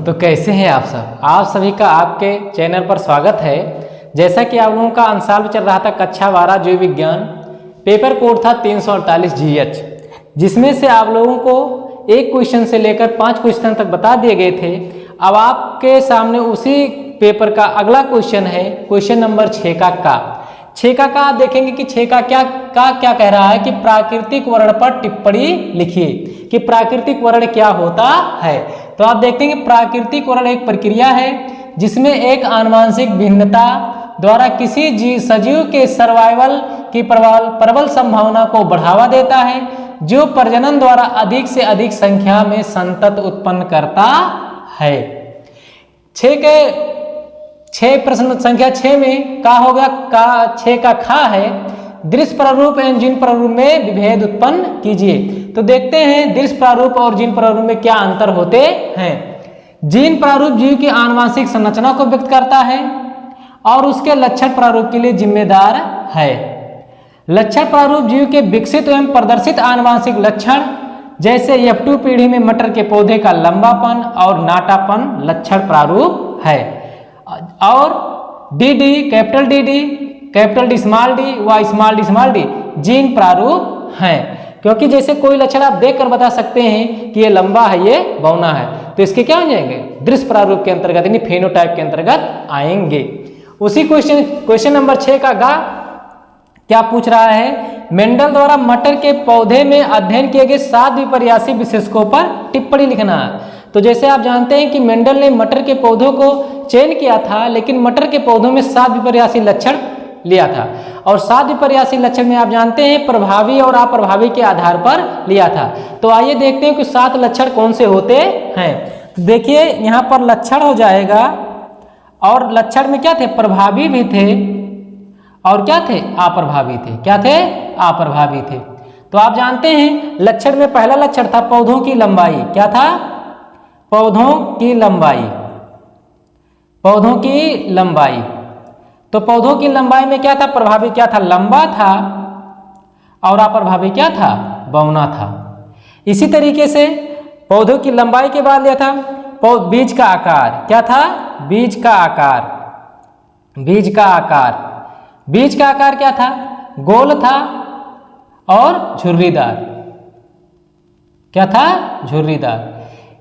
तो कैसे हैं आप सब? आप सभी का आपके चैनल पर स्वागत है। जैसा कि आप लोगों का अंशाल चल रहा था कक्षा 12 जीव विज्ञान, पेपर कोड था 348 GH, जिसमें से आप लोगों को एक क्वेश्चन से लेकर 5 क्वेश्चन तक बता दिए गए थे। अब आपके सामने उसी पेपर का अगला क्वेश्चन है, क्वेश्चन नंबर 6 का 6 का आप देखेंगे कि 6 का क्या कह रहा है कि प्राकृतिक वर्ण पर टिप्पणी लिखिए कि प्राकृतिक वर्ण क्या होता है। तो आप देखते हैं कि प्राकृतिक वर्ण एक प्रक्रिया है जिसमें एक आनुवंशिक भिन्नता द्वारा किसी सजीव के सर्वाइवल की प्रबल संभावना को बढ़ावा देता है, जो प्रजनन द्वारा अधिक से अधिक संख्या में संतति उत्पन्न करता है। 6 प्रश्न संख्या 6 में का होगा, 6 का खा है, दृश्य प्रारूप एवं जीन प्रारूप में विभेद उत्पन्न कीजिए। तो देखते हैं दृश्य प्रारूप और जीन प्रारूप में क्या अंतर होते हैं। जीन प्रारूप जीव की आनुवंशिक संरचना को व्यक्त करता है और उसके लक्षण प्रारूप के लिए जिम्मेदार है। लक्षण प्रारूप जीव के विकसित एवं प्रदर्शित आनुवंशिक लक्षण, जैसे F2 पीढ़ी में मटर के पौधे का लंबापन और नाटापन लक्षण प्रारूप है। और DD, capital DD, capital D small d व स्मॉल d जीन प्रारूप हैं। क्योंकि जैसे कोई लक्षण आप देखकर बता सकते हैं कि ये लंबा है, ये बौना है, तो इसके क्या हो जाएंगे, दृश्य प्रारूप के अंतर्गत यानी फेनोटाइप के अंतर्गत आएंगे। उसी क्वेश्चन नंबर 6 का क्या पूछ रहा है, मेंडल द्वारा मटर के पौधे में अध्ययन किए गए 7 विपर्यासी विशेषकों पर टिप्पणी लिखना है। तो जैसे आप जानते हैं कि मेंडल ने मटर के पौधों को चयन किया था, लेकिन मटर के पौधों में 7 विपर्यासी लक्षण लिया था और 7 विपर्यासी लक्षण में आप जानते हैं प्रभावी और अप्रभावी के आधार पर लिया था। तो आइए देखते हैं कि 7 लक्षण कौन से होते हैं। तो देखिए यहाँ पर लक्षण हो जाएगा और लक्षण में क्या थे, प्रभावी भी थे और क्या थे, अप्रभावी थे। क्या थे, अप्रभावी थे। तो आप जानते हैं लक्षण में पहला लक्षण था पौधों की लंबाई। क्या था, पौधों की लंबाई, पौधों की लंबाई। तो पौधों की लंबाई में क्या था, प्रभावी क्या था, लंबा था और अप्रभावी क्या था, बौना था। इसी तरीके से पौधों की लंबाई के बाद लिया था बीज का आकार। क्या था, बीज का आकार, बीज का आकार, बीज का आकार क्या था, गोल था और झुर्रीदार। क्या था, झुर्रीदार।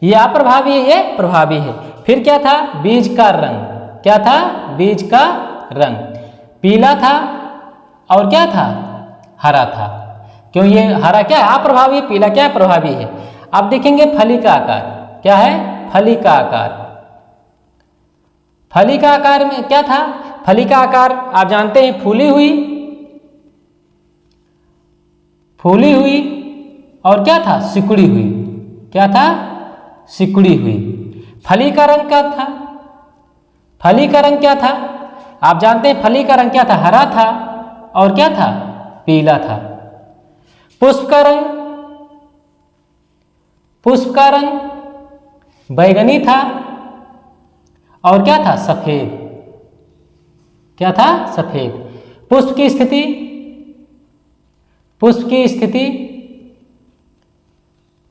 ये अप्रभावी है, ये प्रभावी है। फिर क्या था, बीज का रंग। क्या था, बीज का रंग पीला था और क्या था, हरा था। क्यों, ये हरा क्या है, अप्रभावी, पीला क्या है, प्रभावी है। अब देखेंगे फली का आकार। क्या है, फली का आकार। फली का आकार में क्या था, फली का आकार आप जानते हैं फूली हुई, फूली हुई और क्या था, सिकुड़ी हुई। क्या था, सिकुड़ी हुई। फली का रंग क्या था, फली का रंग क्या था, आप जानते हैं फली का रंग क्या था, हरा था और क्या था, पीला था। पुष्प का रंग, पुष्प का रंग बैगनी था और क्या था, सफेद। क्या था, सफेद। पुष्प की स्थिति, पुष्प की स्थिति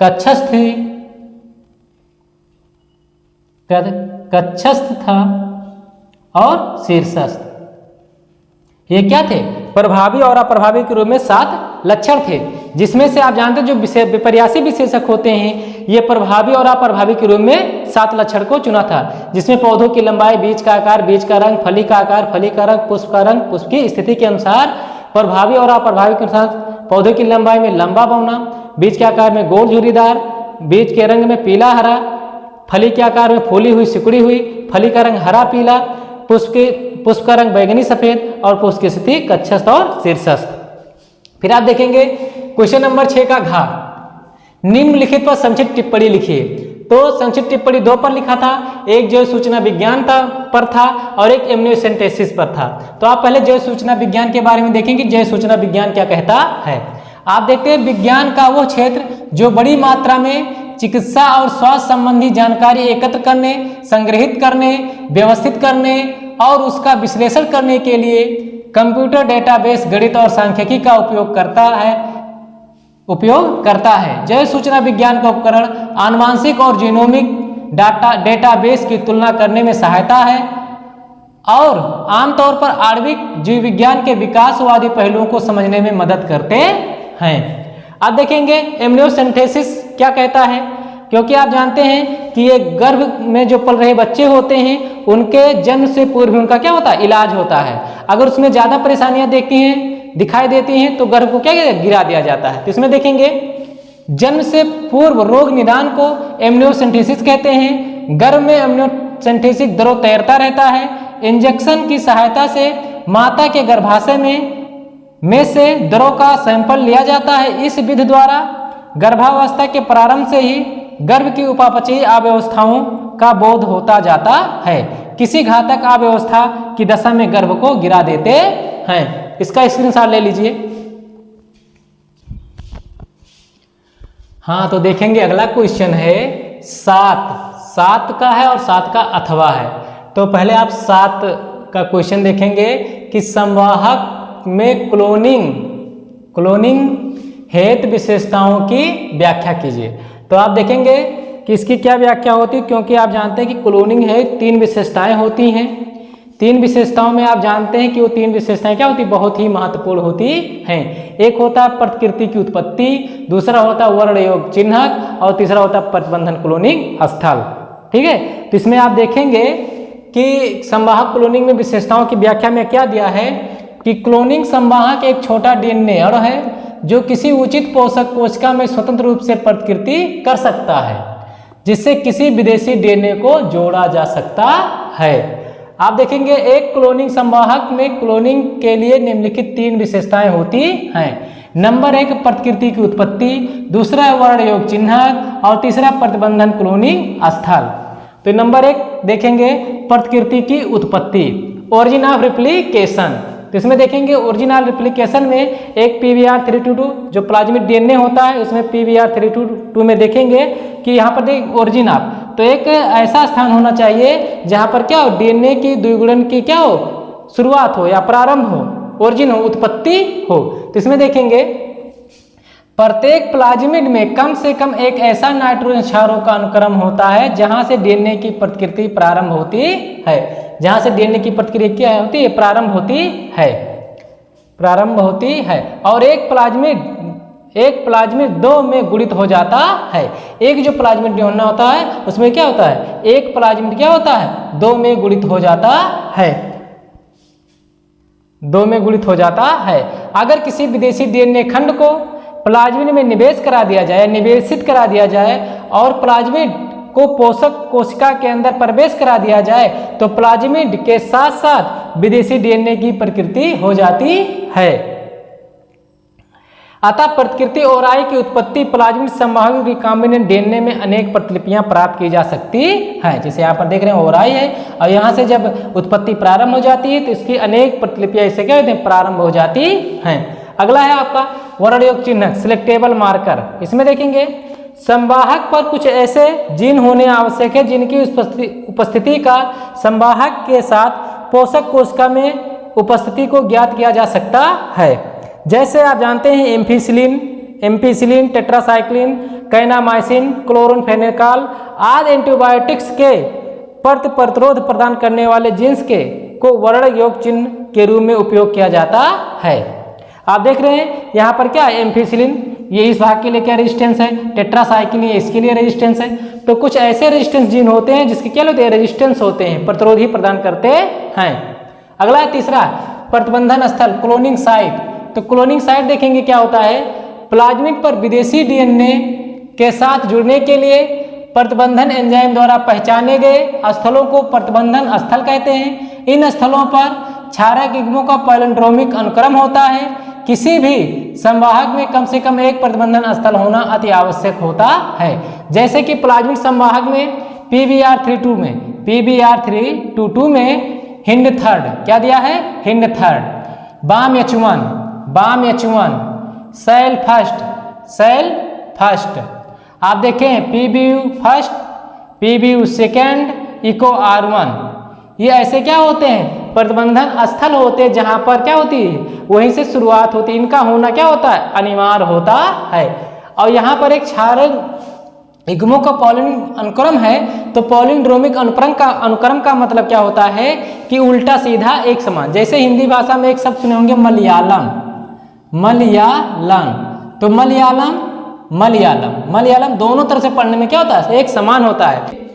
कक्षस्थ थी। कक्षस्थ था और शीर्षस्थ। ये क्या थे, प्रभावी और अप्रभावी के रूप में 7 लक्षण थे, जिसमें से आप जानते हैं जो विपर्यासी विशेषक होते हैं ये प्रभावी और अप्रभावी के रूप में 7 लक्षण को चुना था, जिसमें पौधों की लंबाई, बीज का आकार, बीज का रंग, फली का आकार, फली का रंग, पुष्प का रंग, पुष्प की स्थिति के अनुसार, प्रभावी और अप्रभावी के अनुसार पौधों की लंबाई में लंबा बौना, बीज के आकार में गोल झुर्रीदार, बीज के रंग में पीला हरा, फली के आकार में फूली हुई सिकुड़ी हुई, फली का रंग हरा पीला, पुष्प का रंग बैगनी सफेद और पुष्प की स्थिति कक्षस्थ और शीर्षस्थ। फिर आप देखेंगे क्वेश्चन नंबर 6 का घ, निम्नलिखित पर संक्षिप्त टिप्पणी लिखिए। तो संक्षिप्त टिप्पणी 2 पर लिखा था, एक जैव सूचना विज्ञान पर था और एक एमनियोसेंटेसिस पर था। तो आप पहले जैव सूचना विज्ञान के बारे में देखेंगे, जैव सूचना विज्ञान क्या कहता है। आप देखते हैं विज्ञान का वो क्षेत्र जो बड़ी मात्रा में चिकित्सा और स्वास्थ्य संबंधी जानकारी एकत्र करने, संग्रहित करने, व्यवस्थित करने और उसका विश्लेषण करने के लिए कंप्यूटर डेटाबेस, गणित और सांख्यिकी का उपयोग करता है। जैव सूचना विज्ञान का उपकरण आनुवांशिक और जीनोमिक डेटाबेस की तुलना करने में सहायता है और आमतौर पर आणविक जीव विज्ञान के विकासवादी पहलुओं को समझने में मदद करते हैं। अब देखेंगे एमनियोसेंटेसिस क्या कहता है, क्योंकि आप जानते हैं कि ये गर्भ में जो पल रहे बच्चे होते हैं उनके जन्म से पूर्व उनका क्या होता है, इलाज होता है। अगर उसमें ज़्यादा परेशानियां दिखाई देती हैं तो गर्भ को क्या गिरा दिया जाता है। तो इसमें देखेंगे जन्म से पूर्व रोग निदान को एमनियोसेंटेसिस कहते हैं। गर्भ में एमनियोसेंटेसिस दरों तैरता रहता है। इंजेक्शन की सहायता से माता के गर्भाशय में से दरों का सैंपल लिया जाता है। इस विधि द्वारा गर्भावस्था के प्रारंभ से ही गर्भ की उपापचयी अव्यवस्थाओं का बोध होता जाता है। किसी घातक अव्यवस्था की दशा में गर्भ को गिरा देते हैं। इसका स्क्रीनशॉट ले लीजिए। हाँ, तो देखेंगे अगला क्वेश्चन है 7 का है और 7 का अथवा है। तो पहले आप 7 का क्वेश्चन देखेंगे कि संवाहक में क्लोनिंग हेतु विशेषताओं की व्याख्या कीजिए। तो आप देखेंगे कि इसकी क्या व्याख्या होती है, क्योंकि आप जानते हैं कि क्लोनिंग है 3 विशेषताएं होती हैं। 3 विशेषताओं में आप जानते हैं कि वो 3 विशेषताएं क्या होती, बहुत ही महत्वपूर्ण होती हैं। एक होता है प्रतिकृति की उत्पत्ति, दूसरा होता है वर्ण योग चिन्हक और तीसरा होता है प्रतिबंधन क्लोनिंग स्थल। ठीक है, तो इसमें आप देखेंगे कि संवाहक क्लोनिंग में विशेषताओं की व्याख्या में क्या दिया है कि क्लोनिंग संवाहक एक छोटा डीएनए अणु है जो किसी उचित पोषक कोशिका में स्वतंत्र रूप से प्रतिकृति कर सकता है, जिससे किसी विदेशी डीएनए को जोड़ा जा सकता है। आप देखेंगे एक क्लोनिंग संवाहक में क्लोनिंग के लिए निम्नलिखित 3 विशेषताएं होती हैं। नंबर 1 प्रतिकृति की उत्पत्ति, दूसरा वर्ण योग चिन्हक और तीसरा प्रतिबंधन क्लोनिंग स्थल। तो नंबर 1 देखेंगे प्रतिकृति की उत्पत्ति, ओरिजिन ऑफ रिप्लिकेशन। तो इसमें देखेंगे ओरिजिनल रिप्लिकेशन में एक PBR322 जो प्लाज्मिड डीएनए होता है, उसमें PBR322 में देखेंगे कि यहाँ पर देख ओरिजिन ऑफ, तो एक ऐसा स्थान होना चाहिए जहाँ पर क्या हो, डीएनए की द्विगुणन की क्या हो, शुरुआत हो या प्रारंभ हो, ओरिजिन हो, उत्पत्ति हो। तो इसमें देखेंगे प्रत्येक प्लाज्मिड में कम से कम एक ऐसा नाइट्रोजन क्षारों का अनुक्रम होता है जहाँ से डीएनए की प्रतिकृति प्रारंभ होती है। जहां से डीएनए की प्रतिक्रिया क्या होती है, प्रारंभ होती है। और एक प्लाज्मिड 2 में गुणित हो जाता है। एक जो प्लाज्मिड डीएनए होता है उसमें क्या होता है, एक प्लाज्मिड क्या होता है, 2 में गुणित हो जाता है। 2 में गुणित हो जाता है। अगर किसी विदेशी डीएनए खंड को प्लाज्मिड में निवेशित करा दिया जाए और प्लाज्मिड को पोषक कोशिका के अंदर प्रवेश करा दिया जाए तो प्लाज्मिड के साथ साथ विदेशी डीएनए की प्रकृति हो जाती है। अतः प्रतिकृति ओराई की उत्पत्ति प्लाज्मिड संवाहक रिकॉम्बिनेंट डीएनए में अनेक प्रतिलिपियां प्राप्त की जा सकती हैं। जैसे यहाँ पर देख रहे हैं ओराई है और यहाँ से जब उत्पत्ति प्रारंभ हो जाती है तो इसकी अनेक प्रतिलिपियां इससे क्या होती हैं, प्रारंभ हो जाती हैं। अगला है आपका वर्ण योग चिन्ह सिलेक्टेबल मार्कर। इसमें देखेंगे संवाहक पर कुछ ऐसे जीन होने आवश्यक है जिनकी उपस्थिति का संवाहक के साथ पोषक कोशिका में उपस्थिति को ज्ञात किया जा सकता है। जैसे आप जानते हैं एम्फिसिलिन, टेट्रासाइक्लिन, कैनामाइसिन, क्लोरोफेनेकाल आदि एंटीबायोटिक्स के प्रतिरोध प्रदान करने वाले जीन्स को वर्ण योग चिन्ह के रूप में उपयोग किया जाता है। आप देख रहे हैं यहाँ पर क्या एम्फिसिलिन, ये इस भाग के लिए क्या रेजिस्टेंस है, टेट्रासाइक्लिन ये इसके लिए रेजिस्टेंस है। तो कुछ ऐसे रेजिस्टेंस जीन होते हैं जिसके क्या होते हैं, रेजिस्टेंस होते हैं, प्रतिरोधी प्रदान करते हैं। अगला है तीसरा प्रतिबंधन स्थल क्लोनिंग साइट। तो क्लोनिंग साइट देखेंगे क्या होता है, प्लाज्मिड पर विदेशी डीएनए के साथ जुड़ने के लिए प्रतिबंधन एंजाइम द्वारा पहचाने गए स्थलों को प्रतिबंधन स्थल कहते हैं। इन स्थलों पर क्षारक युग्मों का पैलिंड्रोमिक अनुक्रम होता है। किसी भी संवाहक में कम से कम एक प्रतिबंधन स्थल होना अति आवश्यक होता है। जैसे कि प्लाज्मिड संवाहक में PBR322 में हिंड थर्ड क्या दिया है, Hind third, Bam H1, Sal first. आप देखें PBU first, PBU second, Eco R1, ये ऐसे क्या होते हैं, प्रतिबंधन स्थल होते हैं जहां पर क्या होती है, वहीं से शुरुआत होती है। इनका होना क्या होता है, अनिवार्य होता है। और यहाँ पर एक क्षारक इग्मो का पॉलिन अनुक्रम है, तो पॉलिंड्रोमिक अनुक्रम का मतलब क्या होता है कि उल्टा सीधा एक समान। जैसे हिंदी भाषा में एक शब्द सुने होंगे मलयालम, मलयालम, तो मलयालम मलयालम मलयालम दोनों तरह से पढ़ने में क्या होता है, एक समान होता है।